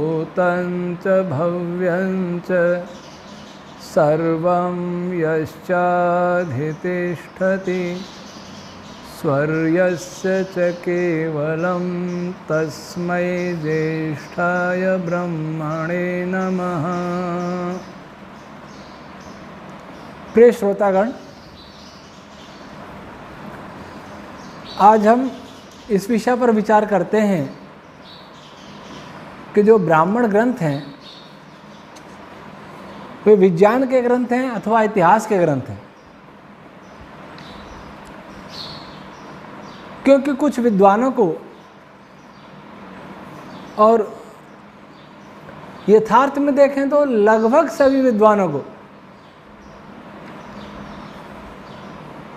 भूतं च भव्यं च सर्वं यश्चाधितिष्ठति स्वर्यस्य च केवलं तस्मै ज्येष्ठाय ब्रह्मणे नमः। प्रिय श्रोतागण, आज हम इस विषय पर विचार करते हैं कि जो ब्राह्मण ग्रंथ हैं वे विज्ञान के ग्रंथ हैं अथवा इतिहास के ग्रंथ हैं। क्योंकि कुछ विद्वानों को और यथार्थ में देखें तो लगभग सभी विद्वानों को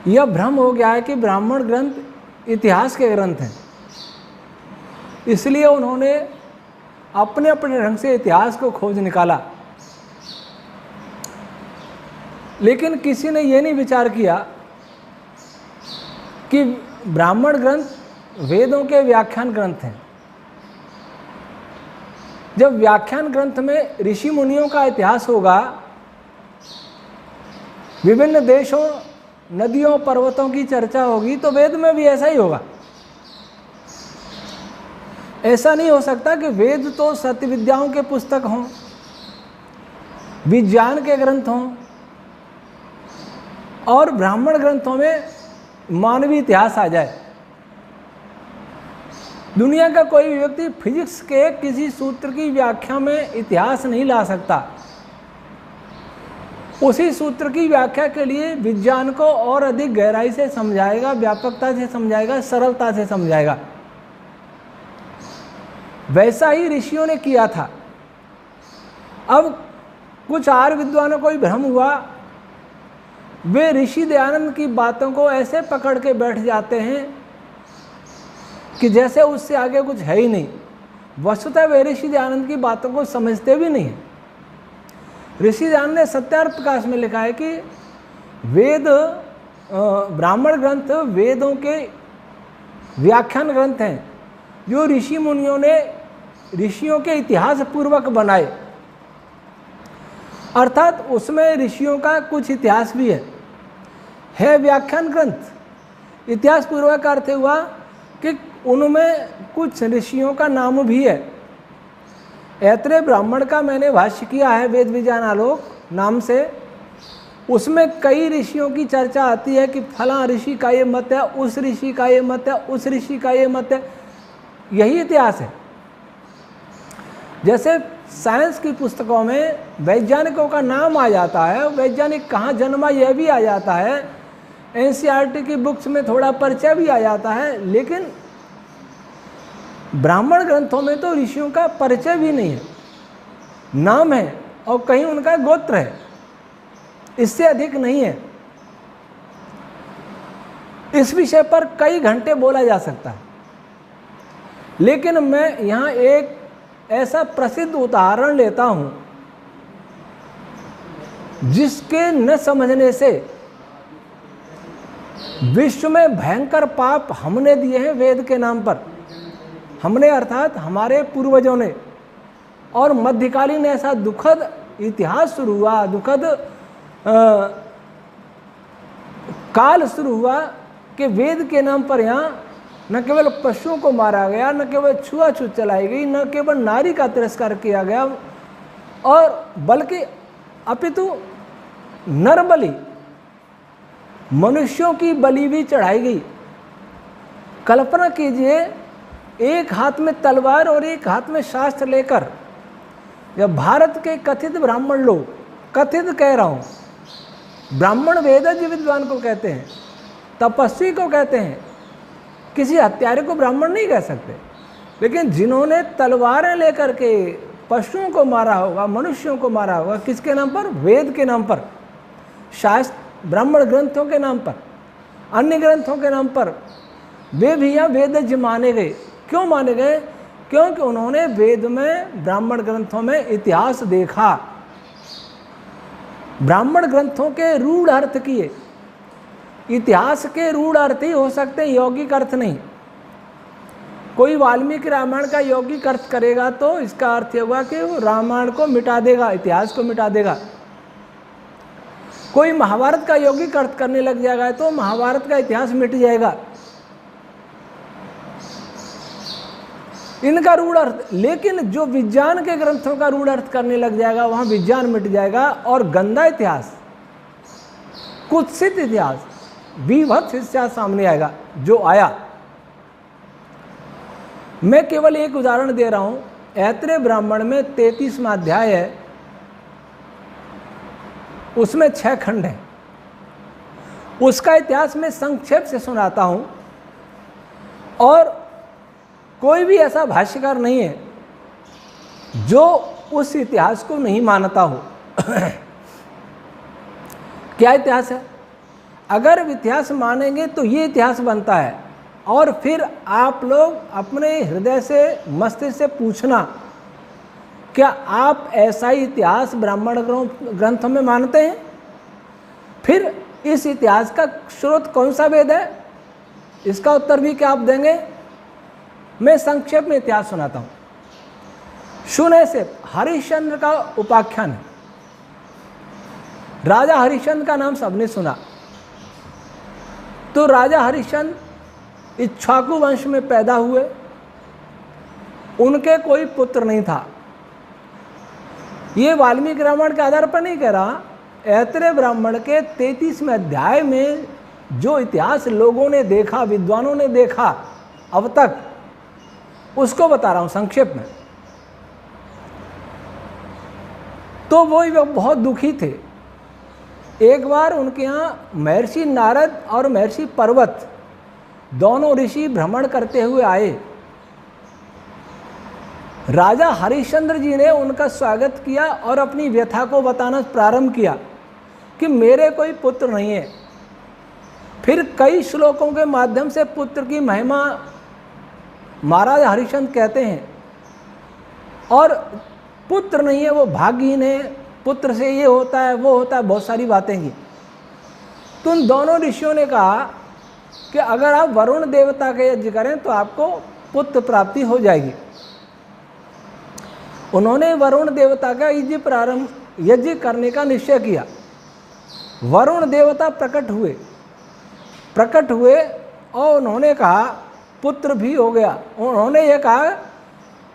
यह भ्रम हो गया है कि ब्राह्मण ग्रंथ इतिहास के ग्रंथ हैं, इसलिए उन्होंने अपने अपने ढंग से इतिहास को खोज निकाला। लेकिन किसी ने यह नहीं विचार किया कि ब्राह्मण ग्रंथ वेदों के व्याख्यान ग्रंथ हैं। जब व्याख्यान ग्रंथ में ऋषि मुनियों का इतिहास होगा, विभिन्न देशों, नदियों, पर्वतों की चर्चा होगी, तो वेद में भी ऐसा ही होगा। ऐसा नहीं हो सकता कि वेद तो सत्य विद्याओं के पुस्तक हों, विज्ञान के ग्रंथ हों और ब्राह्मण ग्रंथों में मानवीय इतिहास आ जाए। दुनिया का कोई भी व्यक्ति फिजिक्स के किसी सूत्र की व्याख्या में इतिहास नहीं ला सकता। उसी सूत्र की व्याख्या के लिए विज्ञान को और अधिक गहराई से समझाएगा, व्यापकता से समझाएगा, सरलता से समझाएगा। वैसा ही ऋषियों ने किया था। अब कुछ और विद्वानों को ही भ्रम हुआ, वे ऋषि दयानंद की बातों को ऐसे पकड़ के बैठ जाते हैं कि जैसे उससे आगे कुछ है ही नहीं। वस्तुतः वे ऋषि दयानंद की बातों को समझते भी नहीं हैं। ऋषि दयानंद ने सत्यार्थ प्रकाश में लिखा है कि वेद, ब्राह्मण ग्रंथ वेदों के व्याख्यान ग्रंथ हैं जो ऋषि मुनियों ने ऋषियों के इतिहास पूर्वक बनाए, अर्थात उसमें ऋषियों का कुछ इतिहास भी है व्याख्यान ग्रंथ। इतिहास पूर्वक का अर्थ हुआ कि उनमें कुछ ऋषियों का नाम भी है। ऐत्रेय ब्राह्मण का मैंने भाष्य किया है वेद विज्ञान आलोक नाम से। उसमें कई ऋषियों की चर्चा आती है कि फलां ऋषि का ये मत है, उस ऋषि का ये मत है, उस ऋषि का ये मत है। यही इतिहास है। जैसे साइंस की पुस्तकों में वैज्ञानिकों का नाम आ जाता है, वैज्ञानिक कहाँ जन्मा यह भी आ जाता है, एनसीईआरटी की बुक्स में थोड़ा परिचय भी आ जाता है। लेकिन ब्राह्मण ग्रंथों में तो ऋषियों का परिचय भी नहीं है, नाम है और कहीं उनका गोत्र है, इससे अधिक नहीं है। इस विषय पर कई घंटे बोला जा सकता है, लेकिन मैं यहाँ एक ऐसा प्रसिद्ध उदाहरण लेता हूँ जिसके न समझने से विश्व में भयंकर पाप हमने दिए हैं वेद के नाम पर। हमने अर्थात हमारे पूर्वजों ने। और मध्यकालीन ऐसा दुखद इतिहास शुरू हुआ, दुखद काल शुरू हुआ कि वेद के नाम पर यहाँ न केवल पशुओं को मारा गया, न केवल छुआछूत चलाई गई, न केवल नारी का तिरस्कार किया गया, और बल्कि अपितु नरबलि, मनुष्यों की बलि भी चढ़ाई गई। कल्पना कीजिए, एक हाथ में तलवार और एक हाथ में शास्त्र लेकर जब भारत के कथित ब्राह्मण लोग, कथित कह रहा हूँ, ब्राह्मण वेदज्ञ विद्वान को कहते हैं, तपस्वी को कहते हैं, किसी हत्यारे को ब्राह्मण नहीं कह सकते, लेकिन जिन्होंने तलवारें लेकर के पशुओं को मारा होगा, मनुष्यों को मारा होगा, किसके नाम पर? वेद के नाम पर, शास्त्र ब्राह्मण ग्रंथों के नाम पर, अन्य ग्रंथों के नाम पर, वे भी यहाँ वेदज्ञ माने गए। क्यों माने गए? क्योंकि उन्होंने वेद में, ब्राह्मण ग्रंथों में इतिहास देखा, ब्राह्मण ग्रंथों के रूढ़ अर्थ किए। इतिहास के रूढ़ अर्थ ही हो सकते हैं, यौगिक अर्थ नहीं। कोई वाल्मीकि रामायण का यौगिक अर्थ करेगा तो इसका अर्थ ये हुआ कि वो रामायण को मिटा देगा, इतिहास को मिटा देगा। कोई महाभारत का यौगिक अर्थ करने लग जाएगा तो महाभारत का इतिहास मिट जाएगा। इनका रूढ़ अर्थ, लेकिन जो विज्ञान के ग्रंथों का रूढ़ अर्थ करने लग जाएगा वहां विज्ञान मिट जाएगा और गंदा इतिहास, कुत्सित इतिहास, बीभत्स इतिहास सामने आएगा जो आया। मैं केवल एक उदाहरण दे रहा हूं। ऐत्रेय ब्राह्मण में 33वां अध्याय है, उसमें 6 खंड है। उसका इतिहास मैं संक्षेप से सुनाता हूं और कोई भी ऐसा भाष्यकार नहीं है जो उस इतिहास को नहीं मानता हो। क्या इतिहास है? अगर इतिहास मानेंगे तो ये इतिहास बनता है। और फिर आप लोग अपने हृदय से, मस्तिष्क से पूछना, क्या आप ऐसा ही इतिहास ब्राह्मण ग्रंथों में मानते हैं? फिर इस इतिहास का स्रोत कौन सा वेद है? इसका उत्तर भी क्या आप देंगे? मैं संक्षेप में इतिहास सुनाता हूं। सुने से हरिश्चंद्र का उपाख्यान है। राजा हरिश्चंद्र का नाम सबने सुना। तो राजा हरिश्चंद्र इक्ष्वाकु वंश में पैदा हुए। उनके कोई पुत्र नहीं था। ये वाल्मीकि रामायण के आधार पर नहीं कह रहा, ऐत्रेय ब्राह्मण के 33वें अध्याय में जो इतिहास लोगों ने देखा, विद्वानों ने देखा अब तक, उसको बता रहा हूं संक्षेप में। तो वो बहुत दुखी थे। एक बार उनके यहाँ महर्षि नारद और महर्षि पर्वत दोनों ऋषि भ्रमण करते हुए आए। राजा हरिश्चंद्र जी ने उनका स्वागत किया और अपनी व्यथा को बताना प्रारंभ किया कि मेरे कोई पुत्र नहीं है। फिर कई श्लोकों के माध्यम से पुत्र की महिमा महाराज हरिश्चंद्र कहते हैं। और पुत्र नहीं है, वो भाग्यहीन है, पुत्र से ये होता है, वो होता है, बहुत सारी बातें की। तो उन दोनों ऋषियों ने कहा कि अगर आप वरुण देवता का यज्ञ करें तो आपको पुत्र प्राप्ति हो जाएगी। उन्होंने वरुण देवता का यज्ञ करने का निश्चय किया। वरुण देवता प्रकट हुए और उन्होंने कहा पुत्र भी हो गया। उन्होंने ये कहा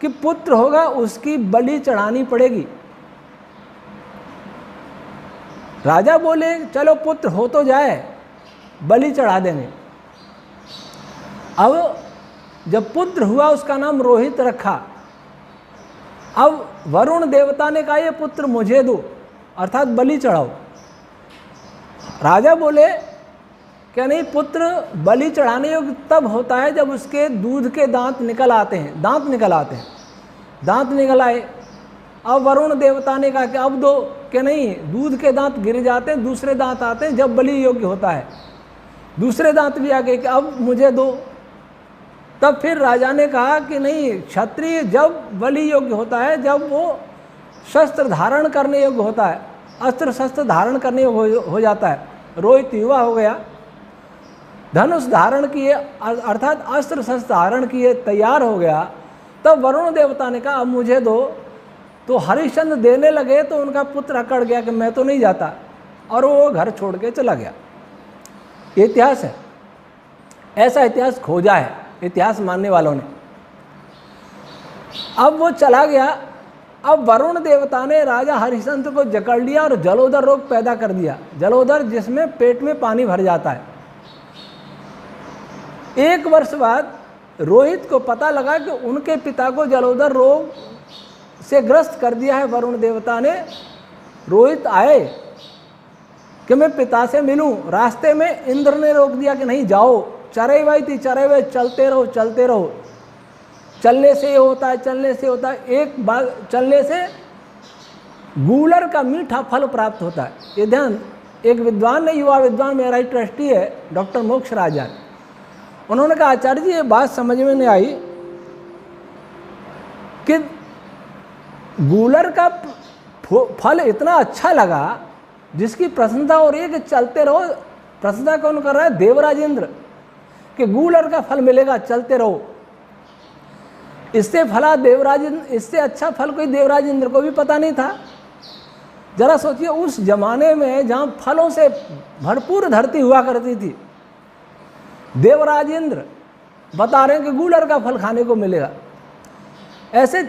कि पुत्र होगा उसकी बलि चढ़ानी पड़ेगी। राजा बोले चलो पुत्र हो तो जाए, बलि चढ़ा देंगे। अब जब पुत्र हुआ उसका नाम रोहित रखा। अब वरुण देवता ने कहा ये पुत्र मुझे दो, अर्थात बलि चढ़ाओ। राजा बोले क्या नहीं, पुत्र बलि चढ़ाने योग्य तब होता है जब उसके दूध के दांत निकल आते हैं। दांत निकल आए। अब वरुण देवता ने कहा कि अब दो, कि नहीं, दूध के दांत गिर जाते हैं, दूसरे दांत आते हैं जब बलि योग्य होता है। दूसरे दांत भी आ गए कि अब मुझे दो। तब फिर राजा ने कहा कि नहीं, क्षत्रिय जब बलि योग्य होता है जब वो शस्त्र धारण करने योग्य होता है, अस्त्र शस्त्र धारण करने योग्य हो जाता है। रोहित युवा हो गया, धनुष धारण किए, अर्थात अस्त्र शस्त्र धारण किए, तैयार हो गया। तब वरुण देवता ने कहा अब मुझे दो। तो हरिश्चंद्र देने लगे तो उनका पुत्र अकड़ गया कि मैं तो नहीं जाता, और वो घर छोड़ के चला गया। इतिहास है, ऐसा इतिहास खोजा है इतिहास मानने वालों ने। अब वो चला गया। अब वरुण देवता ने राजा हरिश्चंद्र को जकड़ लिया और जलोदर रोग पैदा कर दिया। जलोदर जिसमें पेट में पानी भर जाता है। 1 वर्ष बाद रोहित को पता लगा कि उनके पिता को जलोदर रोग से ग्रस्त कर दिया है वरुण देवता ने। रोहित आए कि मैं पिता से मिलूं। रास्ते में इंद्र ने रोक दिया कि नहीं जाओ, चरैवै थी चरैवै, चलते रहो। चलने से ये होता है, चलने से होता है। एक बार चलने से गूलर का मीठा फल प्राप्त होता है। ये ध्यान, एक विद्वान ने, युवा विद्वान, मेरा ही ट्रस्टी है डॉक्टर मोक्ष राजा, उन्होंने कहा आचार्य जी ये बात समझ में नहीं आई कि गूलर का फल इतना अच्छा लगा जिसकी प्रशंसा हो रही है कि चलते रहो। प्रशंसा कौन कर रहा है? देवराज इंद्र, कि गूलर का फल मिलेगा, चलते रहो। इससे फला देवराज, इससे अच्छा फल कोई देवराज इंद्र को भी पता नहीं था। जरा सोचिए उस जमाने में जहाँ फलों से भरपूर धरती हुआ करती थी, देवराज इंद्र बता रहे हैं कि गूलर का फल खाने को मिलेगा। ऐसे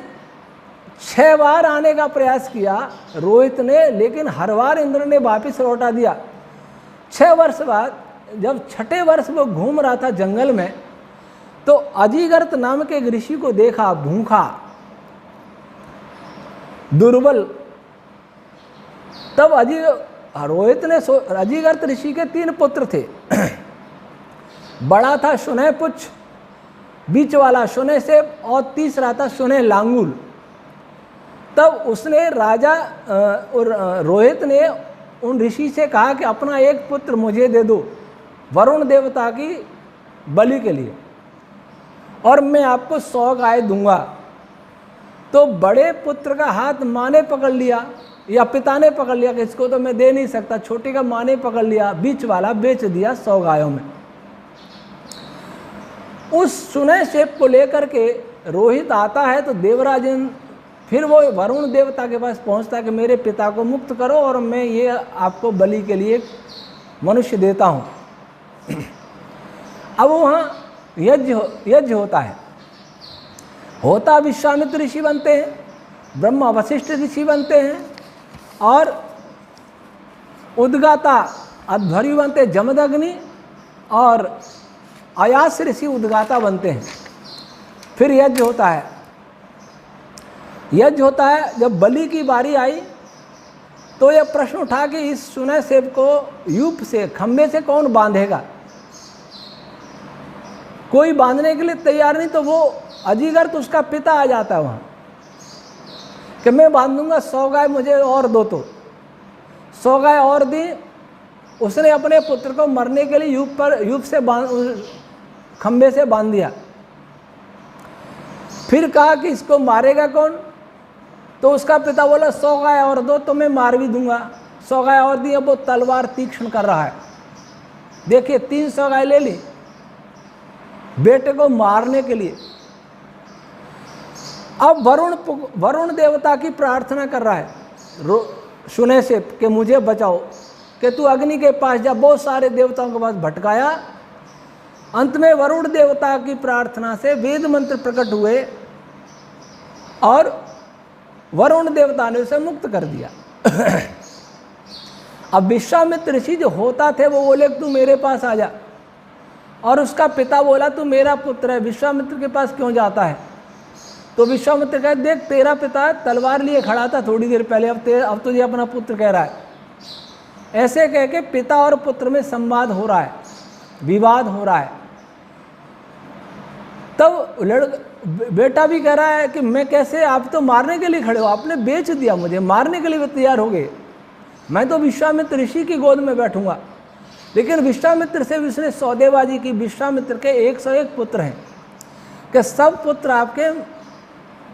6 बार आने का प्रयास किया रोहित ने, लेकिन हर बार इंद्र ने वापिस लौटा दिया। 6 वर्ष बाद जब 6ठे वर्ष वो घूम रहा था जंगल में, तो अजीगर्त नाम के एक ऋषि को देखा, भूखा, दुर्बल। तब रोहित ने अजीगर्त ऋषि के 3 पुत्र थे। बड़ा था शुनय पुच्छ, बीच वाला शुनय सेब और तीसरा था शुनय लांगूल। तब उसने राजा रोहित ने उन ऋषि से कहा कि अपना एक पुत्र मुझे दे दो वरुण देवता की बलि के लिए, और मैं आपको 100 गाय दूंगा। तो बड़े पुत्र का हाथ माँ ने पकड़ लिया या पिता ने पकड़ लिया कि इसको तो मैं दे नहीं सकता, छोटे का माँ ने पकड़ लिया, बीच वाला बेच दिया 100 गायों में। उस सुनय सेब को लेकर के रोहित आता है तो देवराजन फिर वो वरुण देवता के पास पहुंचता है कि मेरे पिता को मुक्त करो और मैं ये आपको बलि के लिए मनुष्य देता हूँ। अब वहाँ यज्ञ होता है, विश्वामित्र ऋषि बनते हैं, ब्रह्मा वशिष्ठ ऋषि बनते हैं, और उद्गाता अध्वर्यु बनते हैं जमदग्नि, और अयास ऋषि उद्गाता बनते हैं। फिर यज्ञ होता है। जब बलि की बारी आई तो यह प्रश्न उठा कि इस सुनय सेब को यूप से, खंबे से कौन बांधेगा। कोई बांधने के लिए तैयार नहीं, तो वो अजीगर्त उसका पिता आ जाता है वहाँ कि मैं बांध दूंगा, 100 गाय मुझे और दो। तो 100 गाय और दी। उसने अपने पुत्र को मरने के लिए यूप से खंबे से बांध दिया। फिर कहा कि इसको मारेगा कौन, तो उसका पिता बोला 100 गाय और दो तो मैं मार भी दूंगा। 100 गाय और दी। अब वो तलवार तीक्ष्ण कर रहा है, देखिए 300 गाय ले ली बेटे को मारने के लिए। अब वरुण देवता की प्रार्थना कर रहा है सुने से कि मुझे बचाओ, कि तू अग्नि के पास जा। बहुत सारे देवताओं के पास भटकाया। अंत में वरुण देवता की प्रार्थना से वेद मंत्र प्रकट हुए और वरुण देवता ने उसे मुक्त कर दिया। अब विश्वामित्र ऋषि जो होता थे वो बोले तू मेरे पास आ जा, और उसका पिता बोला तू मेरा पुत्र है, विश्वामित्र के पास क्यों जाता है। तो विश्वामित्र कहे देख तेरा पिता तलवार लिए खड़ा था थोड़ी देर पहले, अब तुझे अपना पुत्र कह रहा है। ऐसे कह के पिता और पुत्र में संवाद हो रहा है, विवाद हो रहा है। तब बेटा भी कह रहा है कि मैं कैसे, आप तो मारने के लिए खड़े हो, आपने बेच दिया मुझे, मारने के लिए तैयार हो गए, मैं तो विश्वामित्र ऋषि की गोद में बैठूंगा। लेकिन विश्वामित्र से भी उसने सौदेबाजी की। विश्वामित्र के 101 पुत्र हैं कि सब पुत्र आपके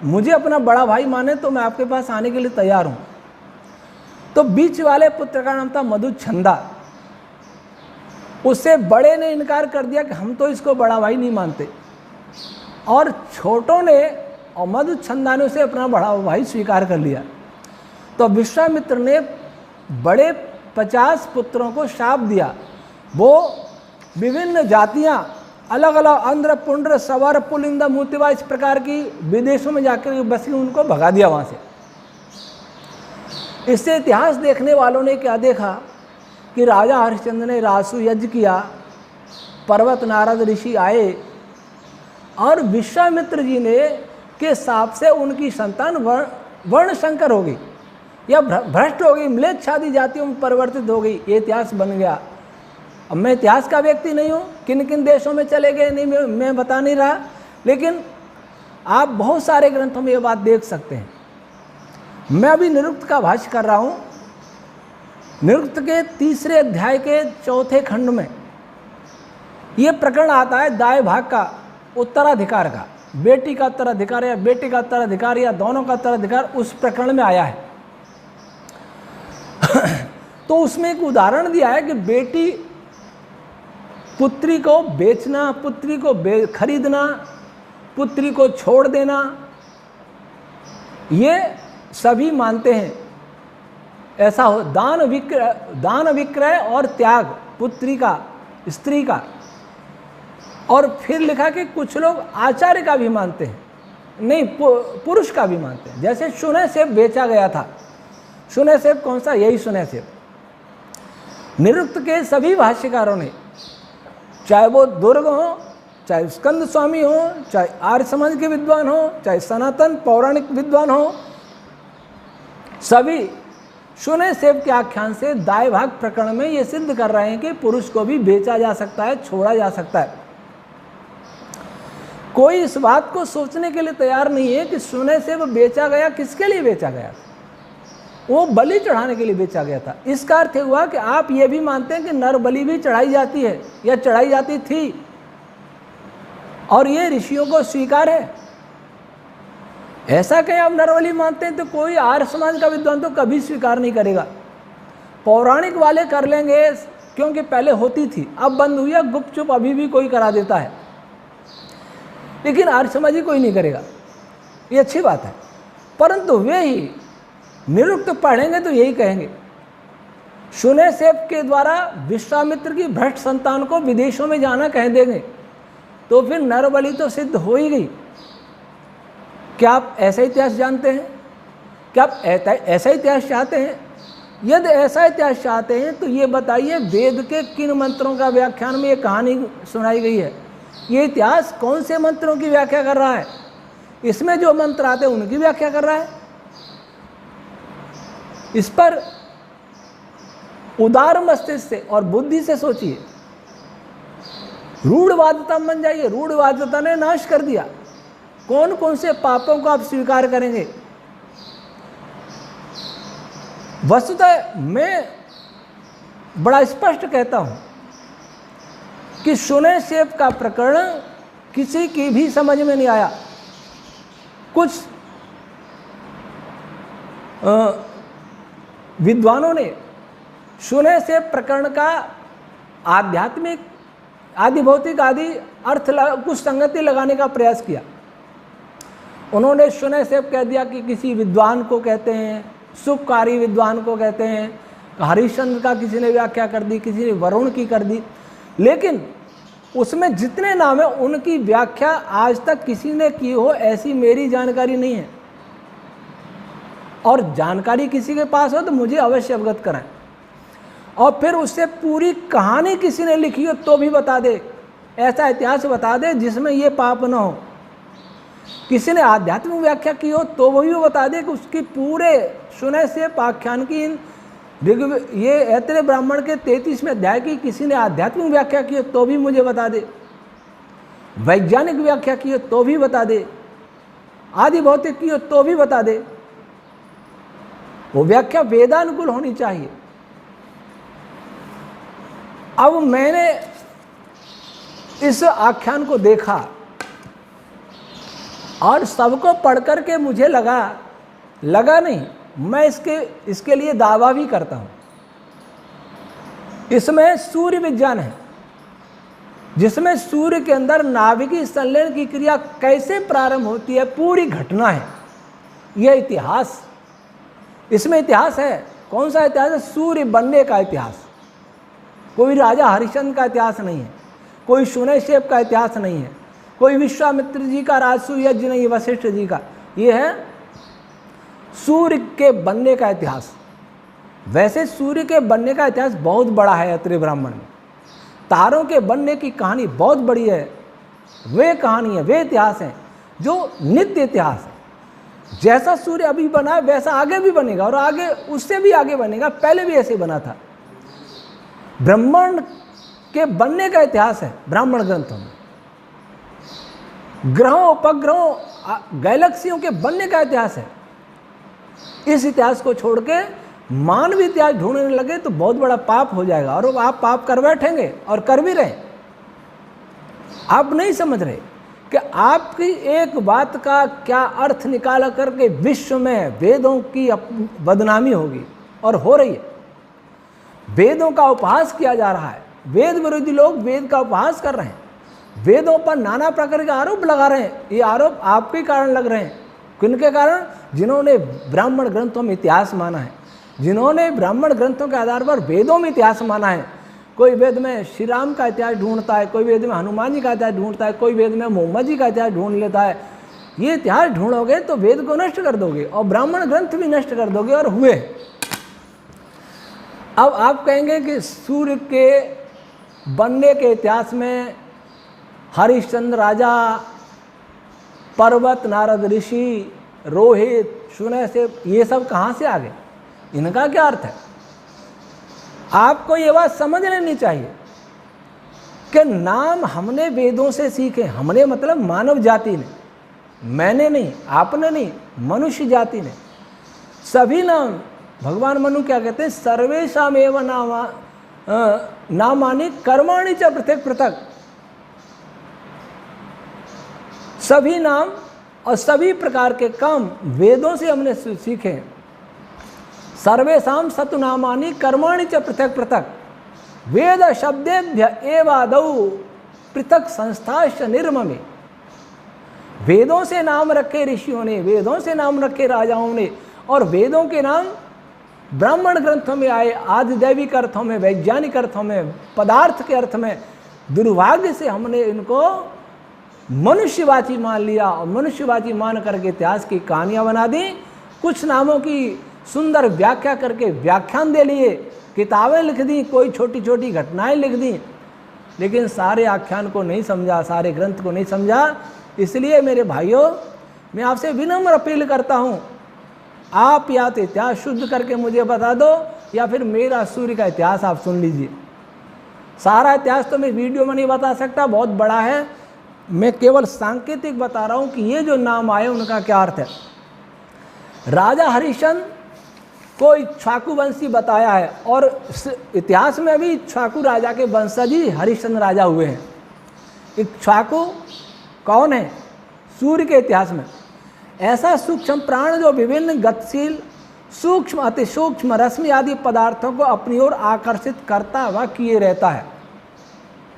मुझे अपना बड़ा भाई माने तो मैं आपके पास आने के लिए तैयार हूं। तो बीच वाले पुत्र का नाम था मधुच्छंदा। उससे बड़े ने इनकार कर दिया कि हम तो इसको बड़ा भाई नहीं मानते, और छोटों ने और मधुच्छंदा ने उसे अपना बड़ा भाई स्वीकार कर लिया। तो विश्वामित्र ने बड़े 50 पुत्रों को शाप दिया। वो विभिन्न जातियां अलग अलग अंध्र पुंड्र सवर पुलिंद मूतिवा इस प्रकार की विदेशों में जाकर बसी, उनको भगा दिया वहां से। इससे इतिहास देखने वालों ने क्या देखा कि राजा हरिश्चंद्र ने रासु यज्ञ किया, पर्वत नारद ऋषि आए और विश्वामित्र जी ने के साप से उनकी संतान वर्ण संकर हो गई या भ्रष्ट हो गई, म्लेच्छादी जातियों में परिवर्तित हो गई। ये इतिहास बन गया। अब मैं इतिहास का व्यक्ति नहीं हूँ, किन किन देशों में चले गए नहीं मैं बता नहीं रहा, लेकिन आप बहुत सारे ग्रंथों में ये बात देख सकते हैं। मैं अभी निरुक्त का भाष्य कर रहा हूँ। निरुक्त के 3 अध्याय के 4 खंड में ये प्रकरण आता है दाएं भाग का, उत्तराधिकार का, बेटी का उत्तराधिकार या बेटे का उत्तराधिकार या दोनों का उत्तराधिकार, उस प्रकरण में आया है। तो उसमें एक उदाहरण दिया है कि बेटी पुत्री को बेचना, पुत्री को खरीदना, पुत्री को छोड़ देना, ये सभी मानते हैं ऐसा हो। दान विक्रय और त्याग पुत्री का, स्त्री का। और फिर लिखा कि कुछ लोग आचार्य का भी मानते हैं, नहीं पुरुष का भी मानते हैं। जैसे सुनहसेब बेचा गया था। सुनहसेब कौन सा? यही सुनहसेब। निरुक्त के सभी भाष्यकारों ने, चाहे वो दुर्ग हो, चाहे स्कंद स्वामी हो, चाहे आर्य समाज के विद्वान हो, चाहे सनातन पौराणिक विद्वान हो, सभी सुनहसेब के आख्यान से दाय भाग प्रकरण में ये सिद्ध कर रहे हैं कि पुरुष को भी बेचा जा सकता है, छोड़ा जा सकता है। कोई इस बात को सोचने के लिए तैयार नहीं है कि सुनहसेब बेचा गया, किसके लिए बेचा गया? वो बलि चढ़ाने के लिए बेचा गया था। इसका अर्थ हुआ कि आप ये भी मानते हैं कि नर बलि भी चढ़ाई जाती है या चढ़ाई जाती थी, और ये ऋषियों को स्वीकार है। ऐसा कहीं आप नर बलि मानते हैं तो कोई आर्य समाज का विद्वान तो कभी स्वीकार नहीं करेगा। पौराणिक वाले कर लेंगे क्योंकि पहले होती थी, अब बंद हुई है, गुपचुप अभी भी कोई करा देता है, लेकिन आर्य समाजी कोई नहीं करेगा। ये अच्छी बात है। परंतु वे ही निरुक्त पढ़ेंगे तो यही कहेंगे, सुनहसेब के द्वारा विश्वामित्र की भ्रष्ट संतान को विदेशों में जाना कह देंगे, तो फिर नर बलि तो सिद्ध हो ही गई। क्या आप ऐसा इतिहास जानते हैं? क्या आप ऐसा इतिहास चाहते हैं? यदि ऐसा इतिहास चाहते हैं तो ये बताइए, वेद के किन मंत्रों का व्याख्यान में ये कहानी सुनाई गई है? ये इतिहास कौन से मंत्रों की व्याख्या कर रहा है? इसमें जो मंत्र आते हैं उनकी व्याख्या कर रहा है? इस पर उदार मस्तिष्क से और बुद्धि से सोचिए। रूढ़वादिता बन जाइए। रूढ़वादिता ने नाश कर दिया। कौन कौन से पापों को आप स्वीकार करेंगे? वस्तुतः मैं बड़ा स्पष्ट कहता हूं कि सुनहसेब का प्रकरण किसी की भी समझ में नहीं आया। कुछ विद्वानों ने सुनहसेब प्रकरण का आध्यात्मिक, आदि भौतिक, आदि अर्थ कुछ संगति लगाने का प्रयास किया। उन्होंने सुनहसेब कह दिया कि किसी विद्वान को कहते हैं, सुखकारी विद्वान को कहते हैं। हरिश्चंद्र का किसी ने व्याख्या कर दी, किसी ने वरुण की कर दी, लेकिन उसमें जितने नाम है उनकी व्याख्या आज तक किसी ने की हो ऐसी मेरी जानकारी नहीं है। और जानकारी किसी के पास हो तो मुझे अवश्य अवगत कराएं। और फिर उससे पूरी कहानी किसी ने लिखी हो तो भी बता दे, ऐसा इतिहास बता दे जिसमें ये पाप न हो। किसी ने आध्यात्मिक व्याख्या की हो तो वही वो बता दे कि उसकी पूरे सुनहसेब आख्यान की ये ऐतरेय ब्राह्मण के 33वें अध्याय की किसी ने आध्यात्मिक व्याख्या की हो तो भी मुझे बता दे, वैज्ञानिक व्याख्या की हो तो भी बता दे, आदि भौतिक की हो तो भी बता दे। वो व्याख्या वेदानुकूल होनी चाहिए। अब मैंने इस आख्यान को देखा और सबको पढ़ करके मुझे लगा नहीं, मैं इसके लिए दावा भी करता हूं। इसमें सूर्य विज्ञान है, जिसमें सूर्य के अंदर नाभिकीय संलयन की क्रिया कैसे प्रारंभ होती है, पूरी घटना है। यह इतिहास, इसमें इतिहास है। कौन सा इतिहास है? सूर्य बनने का इतिहास। कोई राजा हरिश्चंद्र का इतिहास नहीं है, कोई सुनहसेब का इतिहास नहीं है, कोई विश्वामित्र जी का राजसूय यज्ञ नहीं, वशिष्ठ जी का। ये है सूर्य के बनने का इतिहास। वैसे सूर्य के बनने का इतिहास बहुत बड़ा है ऐतरेय ब्राह्मण में। तारों के बनने की कहानी बहुत बड़ी है। वे कहानी है, वे इतिहास हैं जो नित्य इतिहास है। जैसा सूर्य अभी बना है वैसा आगे भी बनेगा, और आगे उससे भी आगे बनेगा। पहले भी ऐसे बना था। ब्रह्मांड के बनने का इतिहास है ब्राह्मण ग्रंथों में। ग्रहों, उपग्रहों, गैलेक्सियों के बनने का इतिहास है। इस इतिहास को छोड़ के मानवीय इतिहास ढूंढने लगे तो बहुत बड़ा पाप हो जाएगा, और आप पाप कर बैठेंगे और कर भी रहे। आप नहीं समझ रहे कि आपकी एक बात का क्या अर्थ निकाला करके विश्व में वेदों की बदनामी होगी, और हो रही है। वेदों का उपहास किया जा रहा है। वेद विरोधी लोग वेद का उपहास कर रहे हैं। वेदों पर नाना प्रकार के आरोप लगा रहे हैं। ये आरोप आपके कारण लग रहे हैं। किनके कारण? जिन्होंने ब्राह्मण ग्रंथों में इतिहास माना है, जिन्होंने ब्राह्मण ग्रंथों के आधार पर वेदों में इतिहास माना है। कोई वेद में श्री राम का इतिहास ढूंढता है, कोई वेद में हनुमान जी का इतिहास ढूंढता है, कोई वेद में मोहम्मद जी का इतिहास ढूंढ लेता है। ये इतिहास ढूंढोगे तो वेद को नष्ट कर दोगे और ब्राह्मण ग्रंथ भी नष्ट कर दोगे, और हुए। अब आप कहेंगे कि सूर्य के बनने के इतिहास में हरिश्चंद्र राजा, पर्वत, नारद ऋषि, रोहित, सुनय से, ये सब कहाँ से आ गए? इनका क्या अर्थ है? आपको ये बात समझ लेनी चाहिए कि नाम हमने वेदों से सीखे। हमने मतलब मानव जाति ने, मैंने नहीं, आपने नहीं, मनुष्य जाति ने। सभी नाम, भगवान मनु क्या कहते हैं? सर्वेषामेव नामानि कर्माणि च पृथक पृथक। सभी नाम और सभी प्रकार के काम वेदों से हमने सीखे। सर्वेषां सतुनामानि कर्माणि च पृथक पृथक। वेद शब्देभ्य एवादौ पृथक संस्थाश्च निर्ममे। वेदों से नाम रखे ऋषियों ने, वेदों से नाम रखे राजाओं ने, और वेदों के नाम ब्राह्मण ग्रंथों में आए, आदिदैविक अर्थों में, वैज्ञानिक अर्थों में, पदार्थ के अर्थ में। दुर्भाग्य से हमने इनको मनुष्यवाची मान लिया और मनुष्यवाची मान करके इतिहास की कहानियाँ बना दी। कुछ नामों की सुंदर व्याख्या करके व्याख्यान दे लिए, किताबें लिख दी, कोई छोटी छोटी घटनाएं लिख दी, लेकिन सारे आख्यान को नहीं समझा, सारे ग्रंथ को नहीं समझा। इसलिए मेरे भाइयों, मैं आपसे विनम्र अपील करता हूँ, आप या तो इतिहास शुद्ध करके मुझे बता दो, या फिर मेरा सूर्य का इतिहास आप सुन लीजिए। सारा इतिहास तो मैं वीडियो में नहीं बता सकता, बहुत बड़ा है। मैं केवल सांकेतिक बता रहा हूँ कि ये जो नाम आए उनका क्या अर्थ है। राजा हरिश्चंद्र को इक्ष्वाकु वंशी बताया है, और इतिहास में भी इक्ष्वाकु राजा के वंशज ही हरिश्चंद्र राजा हुए हैं। इक्ष्वाकु कौन है? सूर्य के इतिहास में ऐसा सूक्ष्म प्राण जो विभिन्न गतिशील, सूक्ष्म, अति सूक्ष्म, रश्मि आदि पदार्थों को अपनी ओर आकर्षित करता हुआ किए रहता है।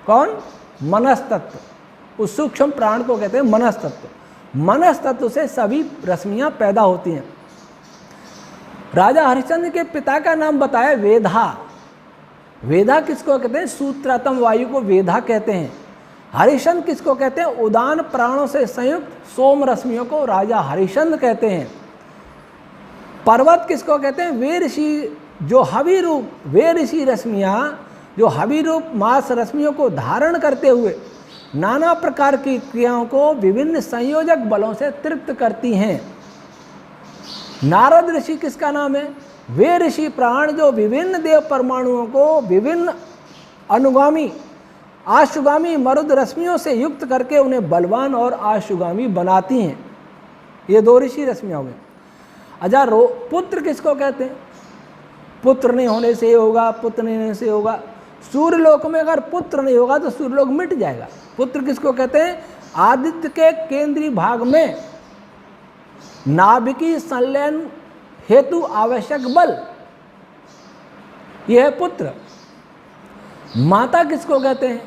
कौन? मनस्तत्व। उस सूक्ष्म प्राण को कहते हैं मनस्तत्व। मनस्तत्व से सभी रश्मियां पैदा होती हैं। राजा हरिश्चंद्र के पिता का नाम बताया वेधा। वेधा किसको कहते हैं? सूत्रातम वायु को वेधा कहते हैं। हरिश्चंद्र किसको कहते हैं? उदान प्राणों से संयुक्त सोम रश्मियों को राजा हरिश्चंद्र कहते हैं। पर्वत किसको कहते हैं? वे ऋषि जो हवि रूप, वे ऋषि रश्मियाँ जो हवि रूप मास रश्मियों को धारण करते हुए नाना प्रकार की क्रियाओं को विभिन्न संयोजक बलों से तृप्त करती हैं। नारद ऋषि किसका नाम है? वे ऋषि प्राण जो विभिन्न देव परमाणुओं को विभिन्न अनुगामी, आशुगामी मरुद रश्मियों से युक्त करके उन्हें बलवान और आशुगामी बनाती हैं। ये दो ऋषि रश्मियाँ हो गई। अच्छा, पुत्र किसको कहते हैं? पुत्र नहीं होने से होगा, पुत्र नहीं होने से होगा। सूर्यलोक में अगर पुत्र नहीं होगा तो सूर्यलोक मिट जाएगा। पुत्र किसको कहते हैं? आदित्य के केंद्रीय भाग में नाभिकीय संलयन हेतु आवश्यक बल, यह है पुत्र। माता किसको कहते हैं?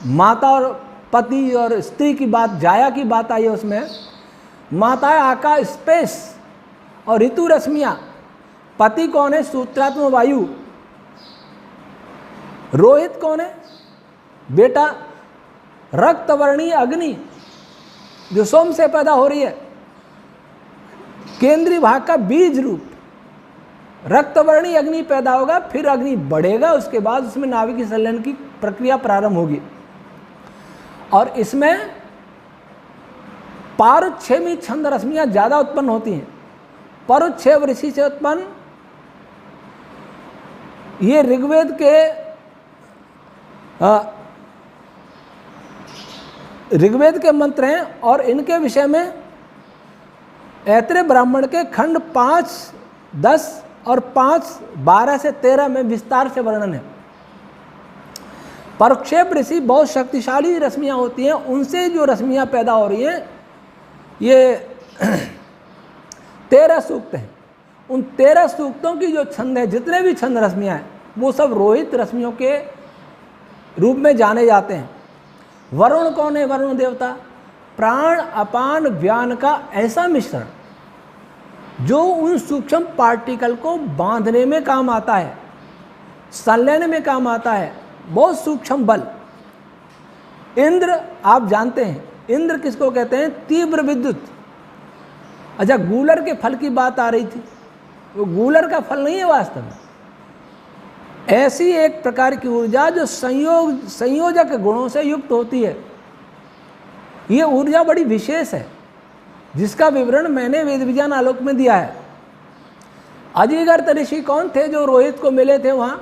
माता और पति और स्त्री की बात, जाया की बात आई है उसमें। माता है आकाश, स्पेस और ऋतु रश्मियाँ। पति कौन है? सूत्रात्म वायु। रोहित कौन है? बेटा। रक्तवर्णीय अग्नि जो सोम से पैदा हो रही है, केंद्रीय भाग का बीज रूप। रक्तवर्णीय अग्नि पैदा होगा, फिर अग्नि बढ़ेगा, उसके बाद उसमें नाभिकीय संलयन की प्रक्रिया प्रारंभ होगी। और इसमें पारुच्छेमी छंद रश्मियां ज्यादा उत्पन्न होती हैं। परुच्छेव ऋषि से उत्पन्न, ये ऋग्वेद के मंत्र हैं, और इनके विषय में ऐत्रेय ब्राह्मण के खंड 5, 10 और 5, 12 से 13 में विस्तार से वर्णन है। परुक्षेप ऋषि बहुत शक्तिशाली रश्मियाँ होती हैं, उनसे जो रश्मियाँ पैदा हो रही हैं, ये 13 सूक्त हैं। उन 13 सूक्तों की जो छंद है, जितने भी छंद रश्मियाँ हैं, वो सब रोहित रश्मियों के रूप में जाने जाते हैं। वरुण कौन है? वरुण देवता प्राण अपान व्यान का ऐसा मिश्रण जो उन सूक्ष्म पार्टिकल को बांधने में काम आता है, संलयन में काम आता है, बहुत सूक्ष्म बल। इंद्र आप जानते हैं, इंद्र किसको कहते हैं? तीव्र विद्युत। अच्छा, गूलर के फल की बात आ रही थी, वो गूलर का फल नहीं है वास्तव में। ऐसी एक प्रकार की ऊर्जा जो संयोजक गुणों से युक्त होती है, ये ऊर्जा बड़ी विशेष है, जिसका विवरण मैंने वेद विज्ञान आलोक में दिया है। अजिगर्त ऋषि कौन थे जो रोहित को मिले थे वहां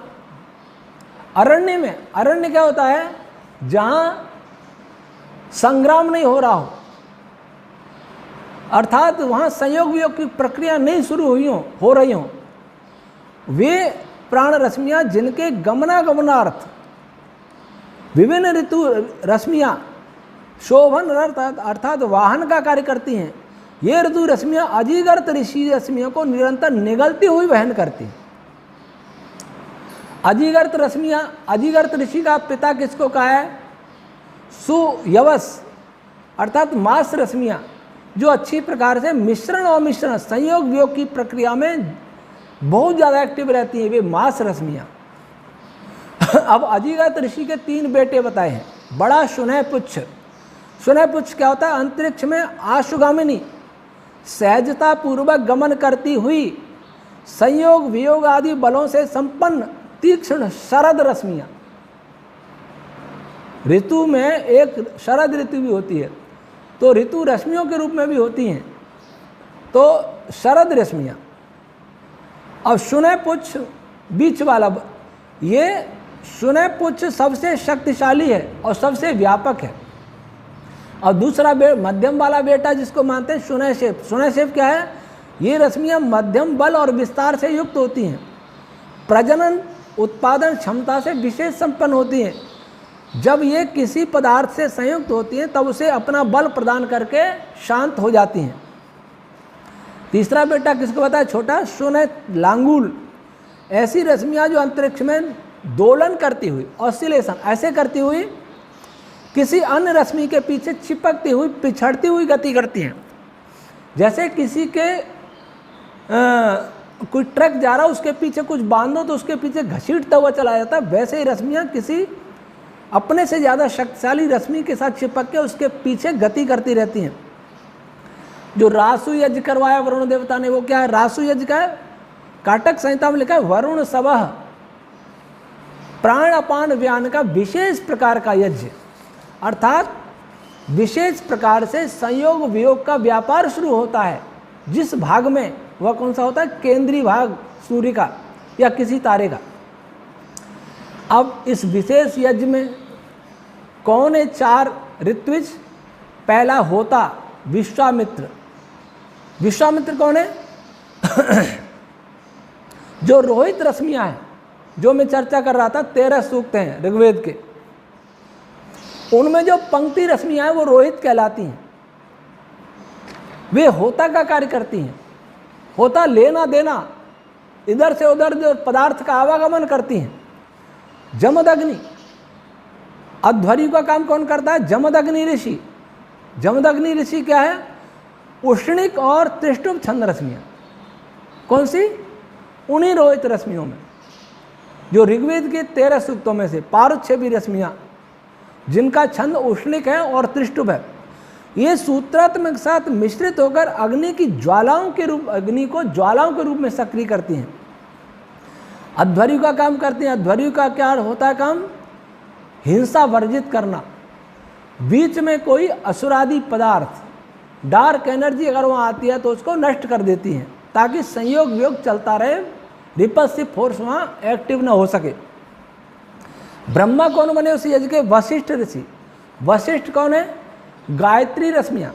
अरण्य में? अरण्य क्या होता है? जहां संग्राम नहीं हो रहा हो, अर्थात वहां संयोग वियोग की प्रक्रिया नहीं शुरू हो रही हो, वे प्राण रश्मियां जिनके गमनागमनार्थ विभिन्न ऋतु रश्मियां शोभन अर्थात वाहन का कार्य करती हैं, ये ऋतु रश्मियां अजिगर्त ऋषि रश्मियों को निरंतर निगलती हुई वहन करती हैं। अजिगर्त रश्मियां, अजिगर्त ऋषि का पिता किसको कहा है? सुयवस अर्थात मास रश्मियां जो अच्छी प्रकार से मिश्रण और मिश्रण संयोग वियोग की प्रक्रिया में बहुत ज़्यादा एक्टिव रहती हैं, वे मास रश्मियां। अब अजिगर्त ऋषि के 3 बेटे बताए हैं। बड़ा सुनहपुच्छ। सुनहपुच्छ क्या होता है? अंतरिक्ष में आशुगामिनी सहजता पूर्वक गमन करती हुई संयोग वियोग आदि बलों से संपन्न तीक्ष्ण शरद रश्मियां। ऋतु में एक शरद ऋतु भी होती है, तो ऋतु रश्मियों के रूप में भी होती हैं, तो शरद रश्मियां। अब सुनहपुच्छ बीच वाला, ये सुनहपुच्छ सबसे शक्तिशाली है और सबसे व्यापक है। और दूसरा मध्यम वाला बेटा जिसको मानते हैं सुनहशेफ। सुनहशेफ क्या है? ये रश्मियां मध्यम बल और विस्तार से युक्त होती हैं, प्रजनन उत्पादन क्षमता से विशेष संपन्न होती हैं। जब ये किसी पदार्थ से संयुक्त होती हैं तब उसे अपना बल प्रदान करके शांत हो जाती हैं। तीसरा बेटा किसको बताया? छोटा सुनह लांगुल। ऐसी रश्मियां जो अंतरिक्ष में दोलन करती हुई, ऑसिलेशन ऐसे करती हुई किसी अन्य रश्मि के पीछे चिपकती हुई पिछड़ती हुई गति करती हैं। जैसे किसी के कोई ट्रक जा रहा, उसके पीछे कुछ बांधो तो उसके पीछे घसीटता हुआ चला जाता है, वैसे ही रश्मियां किसी अपने से ज़्यादा शक्तिशाली रश्मि के साथ चिपक के उसके पीछे गति करती रहती हैं। जो रासु यज्ञ करवाया वरुण देवता ने, वो क्या है? रासु यज्ञ का है, काटक संहिता में लिखा है वरुण सवह, प्राण अपान व्यान का विशेष प्रकार का यज्ञ, अर्थात विशेष प्रकार से संयोग वियोग का व्यापार शुरू होता है। जिस भाग में, वह कौन सा होता है? केंद्रीय भाग सूर्य का या किसी तारे का। अब इस विशेष यज्ञ में कौन है? 4 ऋत्विज। पहला होता विश्वामित्र। विश्वामित्र कौन है? जो रोहित रश्मियां हैं, जो मैं चर्चा कर रहा था, 13 सूक्त हैं ऋग्वेद के, उनमें जो पंक्ति रश्मियां हैं वो रोहित कहलाती हैं। वे होता का कार्य करती हैं। होता लेना देना, इधर से उधर जो पदार्थ का आवागमन करती हैं। जमदग्नि, अध्वर्यु का काम कौन करता है? जमदग्नि ऋषि। जमदग्नि ऋषि क्या है? उष्णिक और त्रिष्टुप छंद रश्मियां। कौन सी? उन्हीं रोहित रश्मियों में, जो ऋग्वेद के 13 सूक्तों में से पारुच्छेदी रश्मियां, जिनका छंद उष्णिक है और त्रिष्टुप है, ये सूत्रात्मक के साथ मिश्रित होकर अग्नि को ज्वालाओं के रूप में सक्रिय करती हैं। अध्वर्यु का काम करती हैं। अध्वर्यु का क्या होता है काम? हिंसा वर्जित करना। बीच में कोई असुरादि पदार्थ, डार्क एनर्जी अगर वहाँ आती है तो उसको नष्ट कर देती हैं, ताकि संयोग वियोग चलता रहे, रिपल्सिव फोर्स वहाँ एक्टिव ना हो सके। ब्रह्मा कौन बने उस यज्ञ के? वशिष्ठ ऋषि। वशिष्ठ कौन है? गायत्री रश्मियाँ।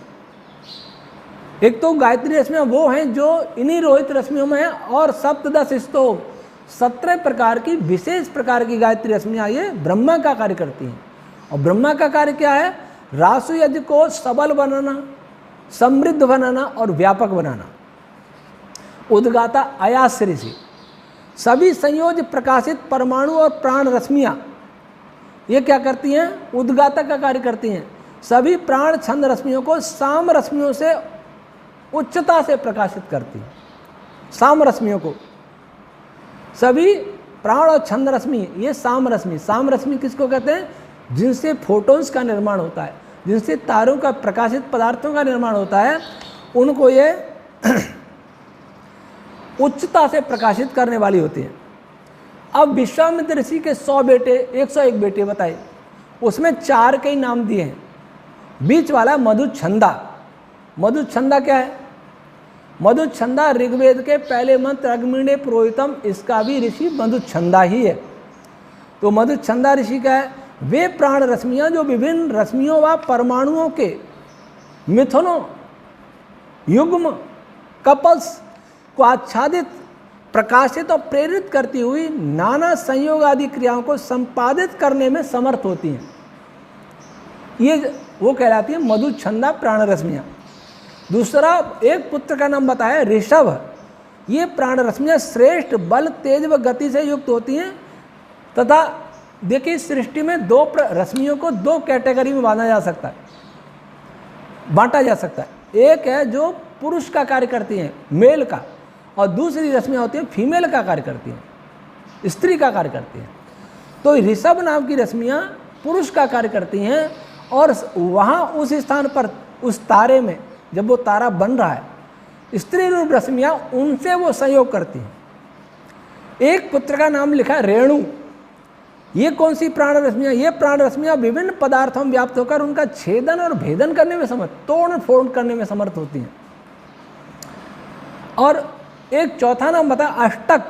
एक तो गायत्री रश्मियाँ वो हैं जो इन्हीं रोहित रश्मियों में हैं, और सप्तदश स्तोभ, 17 प्रकार की विशेष प्रकार की गायत्री रश्मियाँ ये ब्रह्मा का कार्य करती हैं। और ब्रह्मा का कार्य क्या है? रासु यज्ञ को सबल बनाना, समृद्ध बनाना और व्यापक बनाना। उद्गाता अयास ऋषि। सभी संयोज प्रकाशित परमाणु और प्राण रश्मियाँ ये क्या करती हैं? उद्गातक का कार्य करती हैं। सभी प्राण छंद रश्मियों को साम रश्मियों से उच्चता से प्रकाशित करती हैं। साम रश्मियों को, सभी प्राण और छंद रश्मि, ये साम रश्मि। साम रश्मि किसको कहते हैं? जिनसे फोटोन्स का निर्माण होता है, जिनसे तारों का, प्रकाशित पदार्थों का निर्माण होता है, उनको ये उच्चता से प्रकाशित करने वाली होती है। अब विश्वामित्र ऋषि के 100 बेटे, 101 बेटे बताए, उसमें 4 के ही नाम दिए हैं। बीच वाला मधुच्छंदा। मधुच्छंदा क्या है? मधुच्छंदा ऋग्वेद के पहले मंत्र अग्निणे पुरोहितम, इसका भी ऋषि मधुच्छंदा ही है। तो मधुच्छंदा ऋषि का है, वे प्राण रश्मियां जो विभिन्न रश्मियों व परमाणुओं के मिथुनों, युग्म, कपल्स को आच्छादित, प्रकाशित और प्रेरित करती हुई नाना संयोग आदि क्रियाओं को संपादित करने में समर्थ होती हैं। ये वो कहलाती है मधुच्छंदा प्राण रश्मियाँ। दूसरा, एक पुत्र का नाम बताया ऋषभ। ये प्राण रश्मियाँ श्रेष्ठ बल, तेज व गति से युक्त होती हैं तथा देखिए सृष्टि में 2 रश्मियों को 2 कैटेगरी में बांटा जा सकता है। एक है जो पुरुष का कार्य करती हैं, मेल का, और दूसरी रश्मियाँ होती हैं फीमेल का कार्य करती हैं, स्त्री का कार्य करती हैं। तो ऋषभ नाम की रश्मियाँ पुरुष का कार्य करती हैं और वहाँ उस स्थान पर, उस तारे में जब वो तारा बन रहा है, स्त्री रूप रश्मियाँ उनसे वो संयोग करती हैं। एक पुत्र का नाम लिखा है रेणु। ये कौन सी प्राण रश्मियाँ? ये प्राण रश्मियाँ विभिन्न पदार्थों में व्याप्त होकर उनका छेदन और भेदन करने में समर्थ, तोड़ फोड़ करने में समर्थ होती हैं। और एक चौथा नाम बता अष्टक।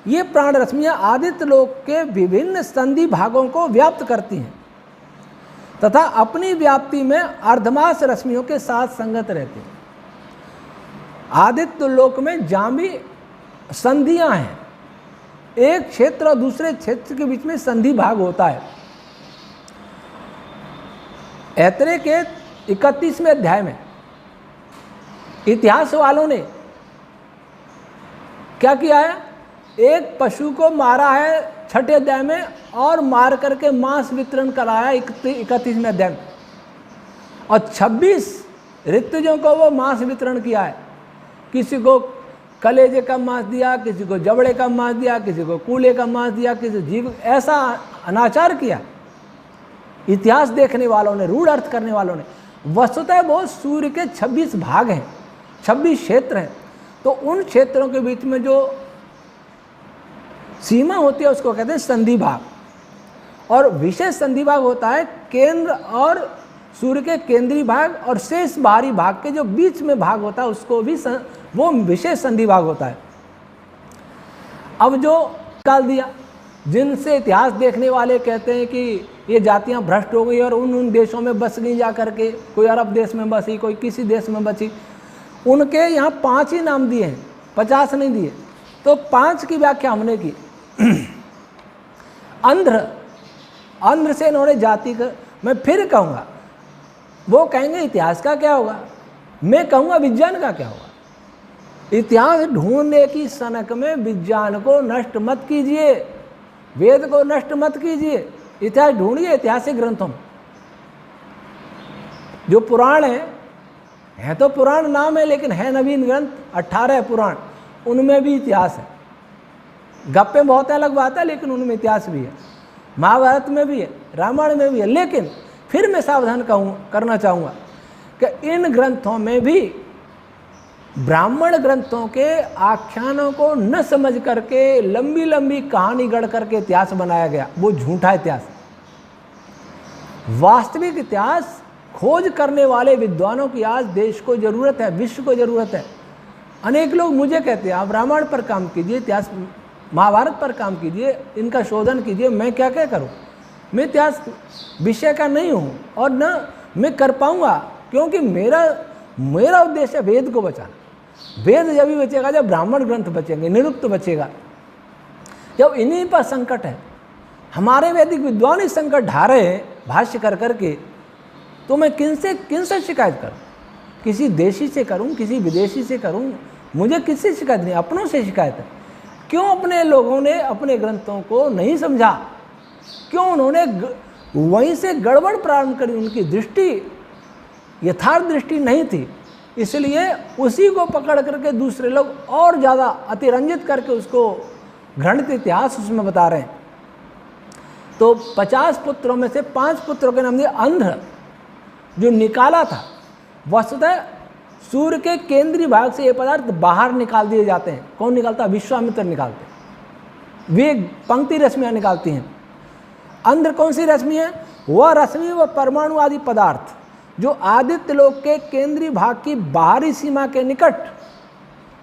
ये प्राण रश्मियाँ आदित्य लोक के विभिन्न संधि भागों को व्याप्त करती हैं तथा अपनी व्याप्ति में अर्धमास रश्मियों के साथ संगत रहती हैं। आदित्य लोक में जांबी संधियां हैं, एक क्षेत्र और दूसरे क्षेत्र के बीच में संधि भाग होता है। ऐतरेय के 31वें अध्याय में इतिहास वालों ने क्या किया है? एक पशु को मारा है 6ठे अध्याय में और मार करके मांस वितरण कराया 31वें अध्याय में, और 26 ऋतुजों को वो मांस वितरण किया है। किसी को कलेजे का मांस दिया, किसी को जबड़े का मांस दिया, किसी को कूले का मांस दिया, किसी जीव, ऐसा अनाचार किया इतिहास देखने वालों ने, रूढ़ अर्थ करने वालों ने। वस्तुतः वो सूर्य के 26 भाग हैं, 26 क्षेत्र हैं। तो उन क्षेत्रों के बीच में जो सीमा होती है उसको कहते हैं संधि भाग। और विशेष संधि भाग होता है केंद्र और सूर्य के केंद्रीय भाग और शेष बाहरी भाग के जो बीच में भाग होता है उसको भी वो विशेष संधि भाग होता है। अब जो निकाल दिया, जिनसे इतिहास देखने वाले कहते हैं कि ये जातियां भ्रष्ट हो गई और उन देशों में बस गई जा करके, कोई अरब देश में बसी, कोई किसी देश में बची, उनके यहाँ 5 ही नाम दिए हैं, 50 नहीं दिए। तो 5 की व्याख्या हमने की। अंध्र से इन्होंने जाति का, मैं फिर कहूँगा, वो कहेंगे इतिहास का क्या होगा, मैं कहूँगा विज्ञान का क्या होगा। इतिहास ढूंढने की सनक में विज्ञान को नष्ट मत कीजिए, वेद को नष्ट मत कीजिए, इतिहास ढूंढिए ऐतिहासिक ग्रंथों में। जो पुराण है तो पुराण नाम है, लेकिन है नवीन ग्रंथ 18 पुराण, उनमें भी इतिहास है। गप्पे बहुत अलग बात है, लेकिन उनमें इतिहास भी है। महाभारत में भी है, रामायण में भी है। लेकिन फिर मैं सावधान करना चाहूँगा कि इन ग्रंथों में भी ब्राह्मण ग्रंथों के आख्यानों को न समझ करके लंबी लंबी कहानी गढ़ करके इतिहास बनाया गया, वो झूठा इतिहास। वास्तविक इतिहास खोज करने वाले विद्वानों की आज देश को जरूरत है, विश्व को जरूरत है। अनेक लोग मुझे कहते हैं आप रामायण पर काम कीजिए, इतिहास महाभारत पर काम कीजिए, इनका शोधन कीजिए। मैं क्या क्या करूं? मैं इतिहास विषय का नहीं हूं और न मैं कर पाऊंगा, क्योंकि मेरा उद्देश्य है वेद को बचाना। वेद जब भी बचेगा जब ब्राह्मण ग्रंथ बचेंगे, निरुक्त बचेगा, जब इन्हीं पर संकट है। हमारे वैदिक विद्वान ही संकट ढा रहे हैं भाष्य कर करके, तो मैं किनसे शिकायत करूं? किसी देशी से करूं, किसी विदेशी से करूं? मुझे किससे शिकायत नहीं, अपनों से शिकायत है। क्यों अपने लोगों ने अपने ग्रंथों को नहीं समझा? क्यों उन्होंने वहीं से गड़बड़ प्रारंभ करी, उनकी दृष्टि यथार्थ दृष्टि नहीं थी, इसलिए उसी को पकड़ करके दूसरे लोग और ज़्यादा अतिरंजित करके उसको घृणित इतिहास उसमें बता रहे हैं। तो 50 पुत्रों में से 5 पुत्रों के नाम दिए। अंध्र जो निकाला था, वस्तुतः सूर्य के केंद्रीय भाग से ये पदार्थ बाहर निकाल दिए जाते हैं। कौन निकालता? विश्वामित्र निकालते हैं, वे पंक्ति रश्मियाँ निकालती हैं। अंध्र कौन सी रश्मि है? वह रश्मि व परमाणु आदि पदार्थ जो आदित्य लोक के केंद्रीय भाग की बाहरी सीमा के निकट,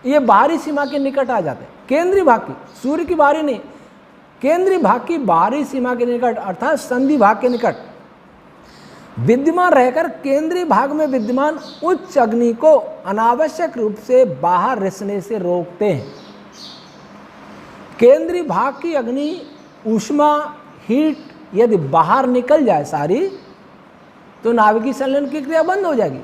ये बाहरी सीमा के निकट आ जाते हैं। केंद्रीय भाग की, सूर्य की बाहरी नहीं, केंद्रीय भाग की बाहरी सीमा के निकट अर्थात संधि भाग के निकट विद्यमान रहकर केंद्रीय भाग में विद्यमान उच्च अग्नि को अनावश्यक रूप से बाहर रिसने से रोकते हैं। केंद्रीय भाग की अग्नि ऊष्मा हीट यदि बाहर निकल जाए सारी, तो नाभिकीय संलयन की क्रिया बंद हो जाएगी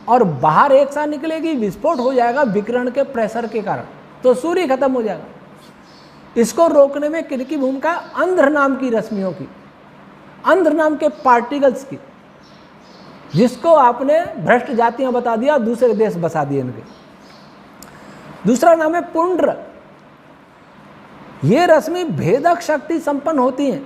और बाहर एक साथ निकलेगी, विस्फोट हो जाएगा विकिरण के प्रेशर के कारण, तो सूर्य खत्म हो जाएगा। इसको रोकने में किनकी भूमिका? अंध्र नाम की रश्मियों की, अंध्र नाम के पार्टिकल्स की, जिसको आपने भ्रष्ट जातियां बता दिया, दूसरे देश बसा दिए इनके। दूसरा नाम है पुंड्र। ये रश्मि भेदक शक्ति संपन्न होती हैं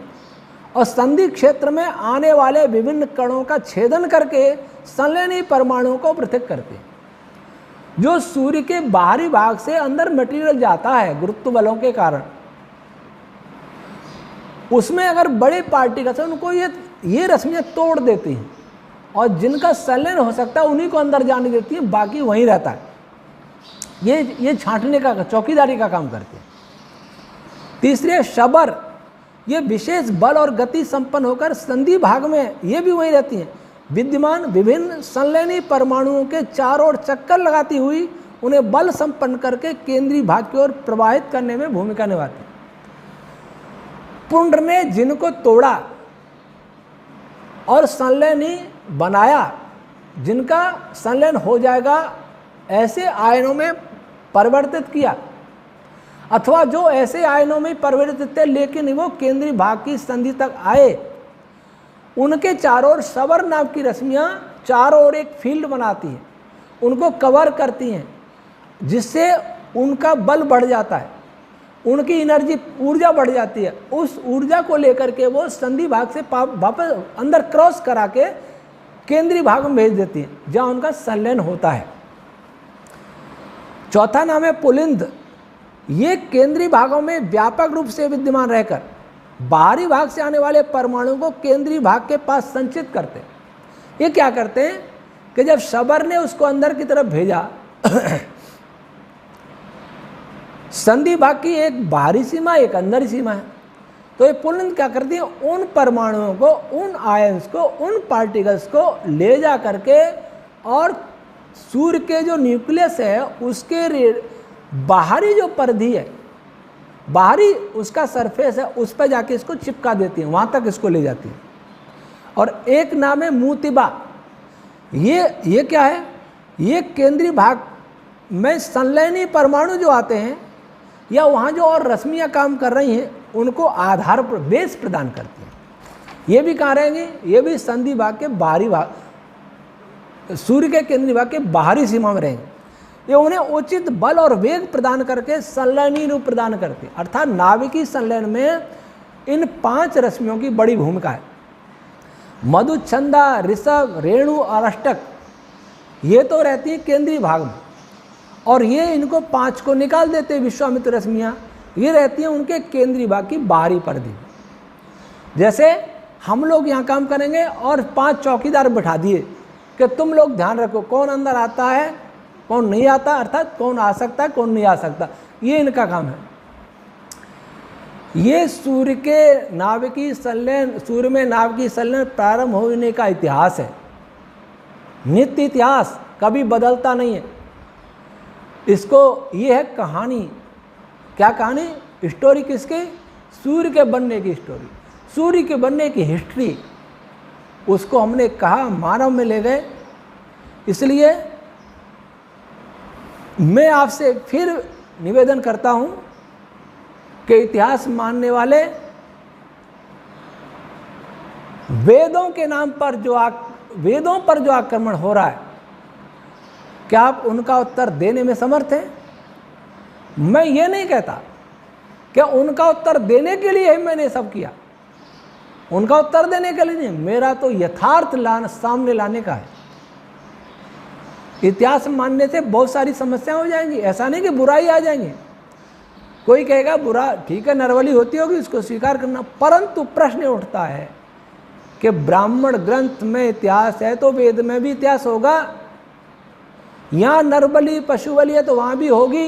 और संधि क्षेत्र में आने वाले विभिन्न कणों का छेदन करके संलयनी परमाणुओं को पृथक करते हैं। जो सूर्य के बाहरी भाग से अंदर मटेरियल जाता है गुरुत्व बलों के कारण, उसमें अगर बड़े पार्टिकल्स हैं उनको ये रश्मियाँ तोड़ देती हैं और जिनका संलयन हो सकता है उन्हीं को अंदर जाने देती है, बाकी वहीं रहता है। ये छांटने का, चौकीदारी का काम करते हैं। तीसरे शबर, ये विशेष बल और गति संपन्न होकर संधि भाग में ये भी वहीं रहती हैं, विद्यमान विभिन्न संलयनी परमाणुओं के चारों ओर चक्कर लगाती हुई उन्हें बल संपन्न करके केंद्रीय भाग की ओर प्रवाहित करने में भूमिका निभाती हैं। पुंड्र ने जिनको तोड़ा और संलयनी बनाया, जिनका संलयन हो जाएगा ऐसे आयनों में परिवर्तित किया, अथवा जो ऐसे आयनों में परिवर्तित थे लेकिन वो केंद्रीय भाग की संधि तक आए, उनके चारों ओर शबर नाम की रश्मियाँ चारों ओर एक फील्ड बनाती हैं, उनको कवर करती हैं, जिससे उनका बल बढ़ जाता है, उनकी एनर्जी ऊर्जा बढ़ जाती है। उस ऊर्जा को लेकर के वो संधि भाग से वापस अंदर क्रॉस करा के केंद्रीय भाग में भेज देती हैं जहाँ उनका संलयन होता है। चौथा नाम है पुलिंद। ये केंद्रीय भागों में व्यापक रूप से विद्यमान रहकर बाहरी भाग से आने वाले परमाणुओं को केंद्रीय भाग के पास संचित करते हैं। ये क्या करते हैं कि जब शबर ने उसको अंदर की तरफ भेजा, संधि भाग की एक बाहरी सीमा एक अंदर सीमा है, तो ये पुलिंद क्या करती है? उन परमाणुओं को, उन आयंस को, उन पार्टिकल्स को ले जा करके और सूर्य के जो न्यूक्लियस है उसके बाहरी जो परिधि है, बाहरी उसका सरफेस है, उस पर जाके इसको चिपका देती है, वहाँ तक इसको ले जाती है। और एक नाम है मूतिबा। ये क्या है? ये केंद्रीय भाग में संलयनी परमाणु जो आते हैं या वहाँ जो और रश्मियाँ काम कर रही हैं उनको आधार पर बेस प्रदान करती हैं। ये भी कहाँ रहेंगे? ये भी संधि भाग के बाहरी भाग, सूर्य के केंद्रीय भाग के बाहरी सीमा में रहेंगे। ये उन्हें उचित बल और वेग प्रदान करके संलयनी रूप प्रदान करते हैं। अर्थात नाभिकीय संलयन में इन 5 रश्मियों की बड़ी भूमिका है। मधु, छंदा, ऋषभ, रेणु और अष्टक ये तो रहती है केंद्रीय भाग में, और ये इनको 5 को निकाल देते हैं विश्वामित्र रश्मियाँ, ये रहती हैं उनके केंद्रीय भाग की बाहरी परिधि। जैसे हम लोग यहाँ काम करेंगे और 5 चौकीदार बिठा दिए कि तुम लोग ध्यान रखो कौन अंदर आता है कौन नहीं आता, अर्थात कौन आ सकता है कौन नहीं आ सकता, ये इनका काम है। ये सूर्य के नाभिकीय संलयन, सूर्य में नाभिकीय संलयन प्रारंभ होने का इतिहास है, नित्य इतिहास, कभी बदलता नहीं है। इसको ये है कहानी। क्या कहानी? स्टोरी किसकी? सूर्य के बनने की स्टोरी, सूर्य के बनने की हिस्ट्री। उसको हमने कहा मानव में ले गए। इसलिए मैं आपसे फिर निवेदन करता हूँ कि इतिहास मानने वाले वेदों के नाम पर वेदों पर जो आक्रमण हो रहा है, क्या आप उनका उत्तर देने में समर्थ हैं? मैं ये नहीं कहता क्या उनका उत्तर देने के लिए ही मैंने सब किया, उनका उत्तर देने के लिए नहीं, मेरा तो यथार्थ सामने लाने का है। इतिहास मानने से बहुत सारी समस्याएं हो जाएंगी, ऐसा नहीं कि बुराई आ जाएंगी। कोई कहेगा बुरा ठीक है, नरवली होती होगी, उसको स्वीकार करना, परंतु प्रश्न उठता है कि ब्राह्मण ग्रंथ में इतिहास है तो वेद में भी इतिहास होगा। यहाँ नरबली पशु बलि है तो वहाँ भी होगी,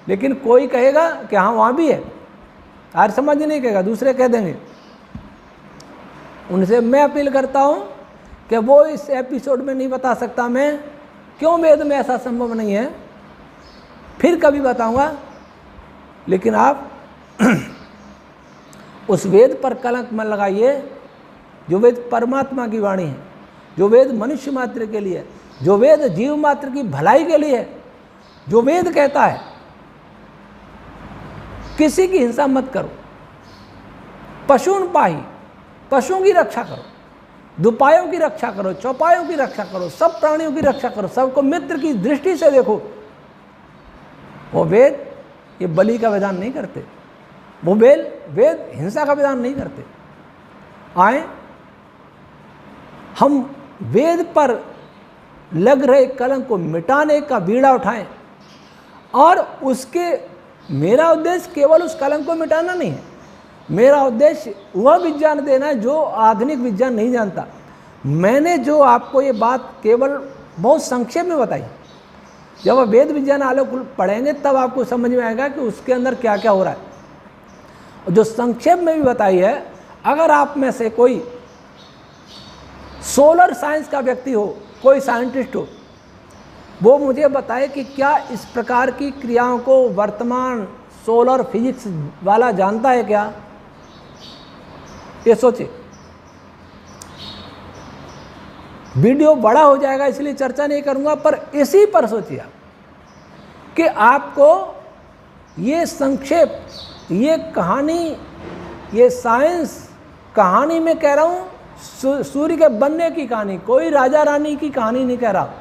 लेकिन कोई कहेगा कि हाँ वहाँ भी है, आर्य समाज नहीं कहेगा, दूसरे कह देंगे। उनसे मैं अपील करता हूँ कि वो इस एपिसोड में नहीं बता सकता मैं क्यों वेद में ऐसा संभव नहीं है, फिर कभी बताऊँगा। लेकिन आप उस वेद पर कलंक मत लगाइए जो वेद परमात्मा की वाणी है, जो वेद मनुष्य मात्र के लिए, जो वेद जीव मात्र की भलाई के लिए, जो वेद कहता है किसी की हिंसा मत करो, पशुन पाही, पशुओं की रक्षा करो, दुपायों की रक्षा करो, चौपायों की रक्षा करो, सब प्राणियों की रक्षा करो, सबको मित्र की दृष्टि से देखो। वो वेद ये बलि का विधान नहीं करते, वो वेद हिंसा का विधान नहीं करते। आए हम वेद पर लग रहे कलंक को मिटाने का बीड़ा उठाएं, और उसके मेरा उद्देश्य केवल उस कलंक को मिटाना नहीं है, मेरा उद्देश्य वह विज्ञान देना है जो आधुनिक विज्ञान नहीं जानता। मैंने जो आपको ये बात केवल बहुत संक्षेप में बताई, जब आप वेद विज्ञान आलोक पढ़ेंगे तब आपको समझ में आएगा कि उसके अंदर क्या क्या हो रहा है। जो संक्षेप में भी बताई है, अगर आप में से कोई सोलर साइंस का व्यक्ति हो, कोई साइंटिस्ट हो, वो मुझे बताए कि क्या इस प्रकार की क्रियाओं को वर्तमान सोलर फिजिक्स वाला जानता है क्या, ये सोचे। वीडियो बड़ा हो जाएगा इसलिए चर्चा नहीं करूंगा, पर इसी पर सोचिए कि आपको ये संक्षेप, ये कहानी, ये साइंस कहानी में कह रहा हूँ, सूर्य के बनने की कहानी, कोई राजा रानी की कहानी नहीं कह रहा।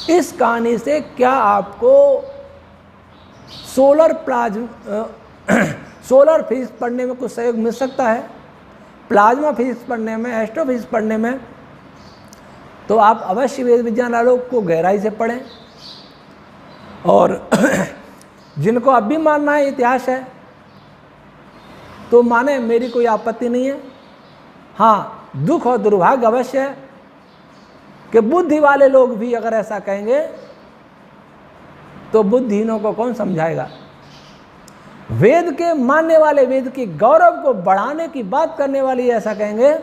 इस कहानी से क्या आपको सोलर फिजिक्स पढ़ने में कुछ सहयोग मिल सकता है, प्लाज्मा फिजिक्स पढ़ने में, एस्ट्रोफिजिक्स पढ़ने में, तो आप अवश्य वेद विज्ञान आलोक को गहराई से पढ़ें। और जिनको अब भी मानना है इतिहास है तो माने, मेरी कोई आपत्ति नहीं है। हाँ, दुख और दुर्भाग्य अवश्य है कि बुद्धि वाले लोग भी अगर ऐसा कहेंगे तो बुद्धिहीनों को कौन समझाएगा। वेद के मानने वाले, वेद के गौरव को बढ़ाने की बात करने वाले ऐसा कहेंगे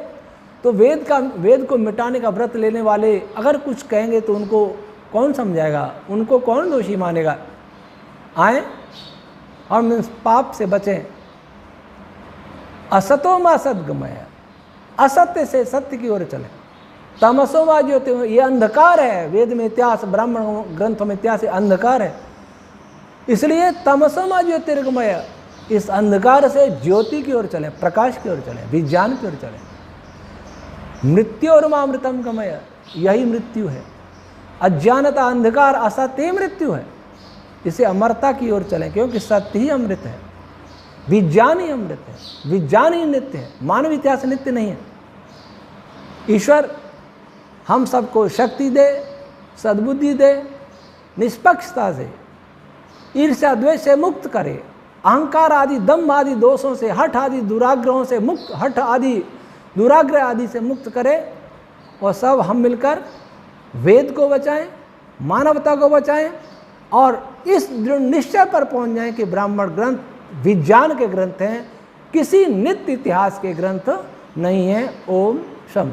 तो वेद को मिटाने का व्रत लेने वाले अगर कुछ कहेंगे तो उनको कौन समझाएगा, उनको कौन दोषी मानेगा। आए हम इस पाप से बचें। असतो मा सद्गमय, असत्य से सत्य की ओर चले। तमसो मा ज्योतिर्गमय, ये अंधकार है। वेद में इतिहास, ब्राह्मण ग्रंथों में इतिहास अंधकार है, इसलिए तमसो मा ज्योतिर्गमय, इस अंधकार से ज्योति की ओर चले, प्रकाश की ओर चले, विज्ञान की ओर चले। मृत्यु और मामृतम गमय, यही मृत्यु है। अज्ञानता, अंधकार, असत्य मृत्यु है। इसे अमरता की ओर चलें, क्योंकि सत्य ही अमृत है, विज्ञान ही अमृत है, विज्ञान ही नित्य है, मानव इतिहास नित्य नहीं है। ईश्वर हम सबको शक्ति दे, सद्बुद्धि दे, निष्पक्षता से, ईर्ष्या द्वेष से मुक्त करे, अहंकार आदि, दम्भ आदि दोषों से, हठ आदि दुराग्रहों से मुक्त, हठ आदि दुराग्रह आदि से मुक्त करे, और सब हम मिलकर वेद को बचाएं, मानवता को बचाएं, और इस दृढ़ निश्चय पर पहुंच जाएं कि ब्राह्मण ग्रंथ विज्ञान के ग्रंथ हैं, किसी नित्य इतिहास के ग्रंथ नहीं है। ओम शम।